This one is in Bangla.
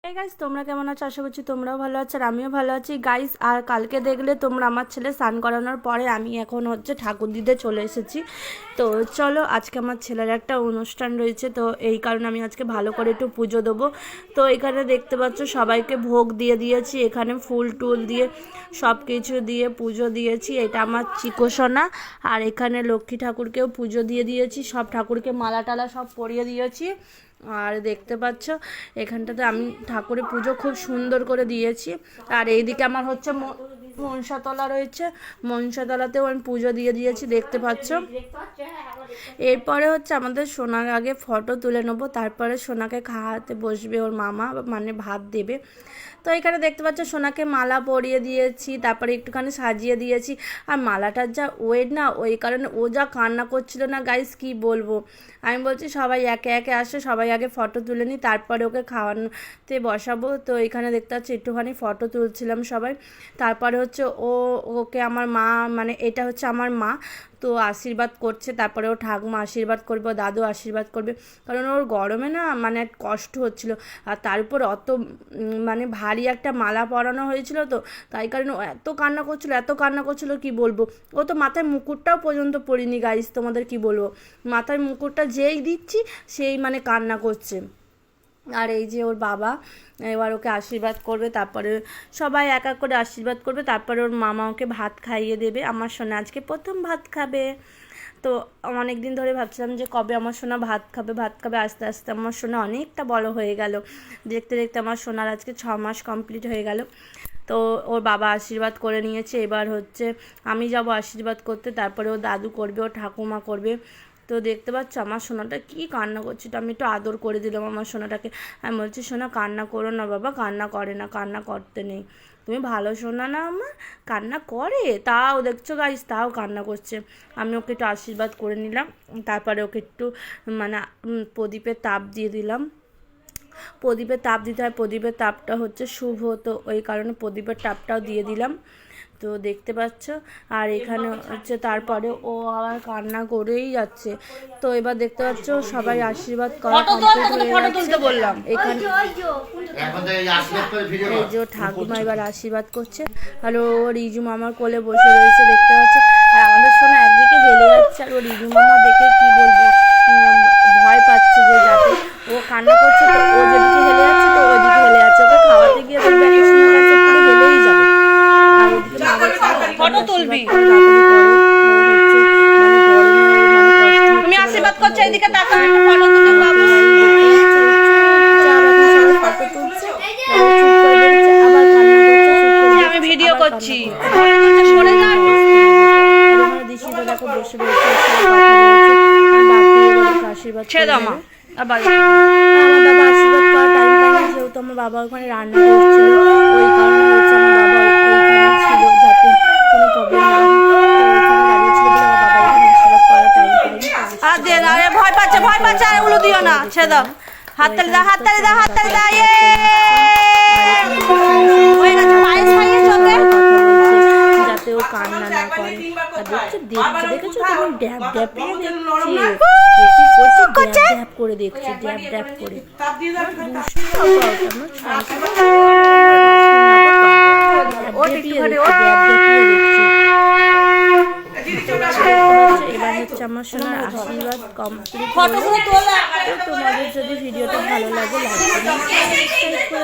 এই গাইস তোমরা কেমন আছো? আশা করছি তোমরাও ভালো আছো আর আমিও ভালো আছি গাইস। আর কালকে দেখলে তোমরা আমার ছেলে স্নান করানোর পরে আমি এখন ঠাকুর দিতে চলে এসেছি। তো চলো, আজকে আমার ছেলের একটা অনুষ্ঠান রয়েছে, তো এই কারণে আমি আজকে ভালো করে একটু পুজো দেবো। তো এখানে দেখতে পাচ্ছ সবাইকে ভোগ দিয়ে দিয়েছি, এখানে ফুল টুল দিয়ে সব কিছু দিয়ে পুজো দিয়েছি। এটা আমার চিকোসোনা। আর এখানে লক্ষ্মী ঠাকুরকেও পুজো দিয়ে দিয়েছি, সব ঠাকুরকে মালা টালা সব পরিয়ে দিয়েছি। আর দেখতে পাচ্ছ এখানটাতে আমি ঠাকুরের পুজো খুব সুন্দর করে দিয়েছি। আর এইদিকে আমার মনসাতলা রয়েছে, মনসাতলাতেও আমি পুজো দিয়ে দিয়েছি, দেখতে পাচ্ছ। এরপরে আমাদের সোনার আগে ফটো তুলে নেবো, তারপরে সোনাকে খাওয়াতে বসবে ওর মামা, মানে ভাত দেবে। তো এখানে দেখতে পাচ্ছ সোনাকে মালা পরিয়ে দিয়েছি, তারপরে একটুখানি সাজিয়ে দিয়েছি। আর মালাটার যা ওয়েট না, ওই কারণে ও যা কান্না করছিল না গাইস, কি বলবো। আমি বলছি সবাই একে একে আসে, সবাই আগে ফটো তুলে নিই, তারপরে ওকে খাওয়ানোতে বসাবো। তো এখানে দেখতে পাচ্ছি একটুখানি ফটো তুলছিলাম সবাই। তারপরে ওকে আমার মা, মানে এটা আমার মা, তো আশীর্বাদ করছে। তারপরে ও ঠাকুমা আশীর্বাদ করবে, ও দাদু আশীর্বাদ করবে, কারণ ওর গরমে না মানে কষ্ট হচ্ছিল। আর তার উপর মানে ভারী একটা মালা পরানো হয়েছিল, তো তাই কারণে ও এত কান্না করছিল কি বলবো। ও তো মাথায় মুকুটটাও পর্যন্ত পরিনি গাইস, তোমাদের কি বলবো। মাথায় মুকুটটা যেই দিচ্ছি সেই মানে কান্না করছে। আর এই যে ওর বাবা এবার ওকে আশীর্বাদ করবে, তারপরে সবাই এক এক করে আশীর্বাদ করবে, তারপরে ওর মামা ওকে ভাত খাইয়ে দেবে। আমার সোনা আজকে প্রথম ভাত খাবে। তো অনেক দিন ধরে ভাবছিলাম যে কবে আমার সোনা ভাত খাবে। আস্তে আস্তে আমার সোনা অনেকটা বড় হয়ে গেল। দেখতে দেখতে আমার সোনার আজকে 6 মাস কমপ্লিট হয়ে গেল। তো ওর বাবা আশীর্বাদ করে নিয়েছে, এবার আমি যাব আশীর্বাদ করতে, তারপরে ও দাদু করবে, ও ঠাকুমা করবে। তো দেখতে পাচ্ছ আমার সোনাটা কি কান্না করছে, তো আমি একটু আদর করে দিলাম আমার সোনাটাকে। আমি বলছি সোনা কান্না করো না বাবা, কান্না করে না, কান্না করতে নেই, তুমি ভালো সোনা না আমার। কান্না করে, তাও দেখছো গাইস, তাও কান্না করছে। আমি ওকে একটু আশীর্বাদ করে নিলাম, তারপরে ওকে একটু মানে প্রদীপের তাপ দিয়ে দিলাম। প্রদীপের তাপ দিতে হয়, প্রদীপের তাপটা শুভ, তো ওই কারণে প্রদীপের তাপটাও দিয়ে দিলাম। তো দেখতে পাচ্ছ। আর এখানে তারপরে ও আবার কান্না করেই যাচ্ছে। তো এবার দেখতে পাচ্ছ সবাই আশীর্বাদ করা কমপ্লিট হয়ে গেছে। এখানে এই যে ঠাকুমা এবার আশীর্বাদ করছে, আর ও রিজু মামার কোলে বসে রয়েছে, দেখতে পাচ্ছ। আর আমাদের সোনা একদিকে হেলে যাচ্ছে, আর ও রিজু মামা দেখে কি বলবো, ভয় পাচ্ছে যে যাতে ও কান্না করছে, তো ও যেদিকে হেলে যাচ্ছে তো ওইদিকে হেলে যাচ্ছে। ওকে খাওয়াতে গিয়ে দেখবে একটা সময় কাছে পুরো হেলেই যাবে। আর ওদিকে ফটো তুলবি, তুমি আশীর্বাদ করছো, এদিকে তাকাও, একটা ফটো তুলে বাবু। ফটো তুলছে, আবার কান্না করছে, আমি ভিডিও করছি, সরে যা। দিশিটা দেখো বসে রয়েছে, আশীর্বাদ ছেড়ে আমার বাবা আশীর্বাদ করার টাইম পাই না, যেহেতু আমার বাবা ওখানে রান্না করছিল, ওই কারণে আমার বাবা ওইখানে ছিল যাতে কোনো প্রবলেম না হয়। ভয় পাচ্ছে, আর উলু দিও না, ছেড়ে দাও, হাততালি দাও, হাততালি দাও, হাততালি দাও। যাতে ও কান্না না করে। দেখেছো তুমি, ড্যাব ড্যাব করে দেখছি, ড্যাব ড্যাব করে। এবার আমার সোনার আশীর্বাদ কমপ্লিট। তোমাদের যদি ভিডিওটা ভালো লাগে লাইক করুন।